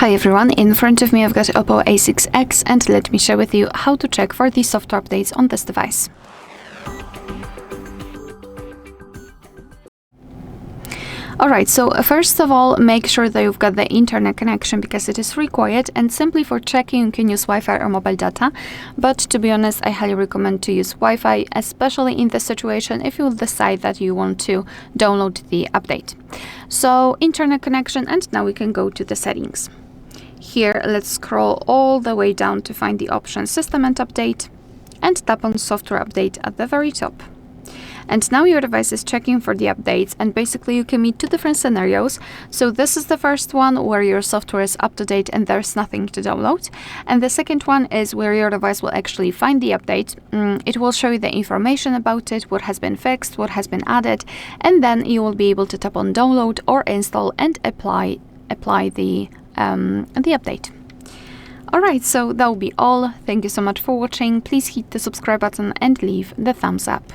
Hi everyone, in front of me I've got OPPO A6x and let me share with you how to check for the software updates on this device. Alright, so first of all, make sure that you've got the internet connection because it is required, and simply for checking you can use Wi-Fi or mobile data, but to be honest I highly recommend to use Wi-Fi, especially in this situation if you will decide that you want to download the update. So internet connection, and now we can go to the settings. Here, let's scroll all the way down to find the option System and Update and tap on Software Update at the very top. And now your device is checking for the updates, and basically you can meet two different scenarios. So this is the first one where your software is up to date and there's nothing to download. And the second one is where your device will actually find the update. It will show you the information about it, what has been fixed, what has been added, and then you will be able to tap on download or install and apply the update. Alright, so that will be all. Thank you so much for watching. Please hit the subscribe button and leave the thumbs up.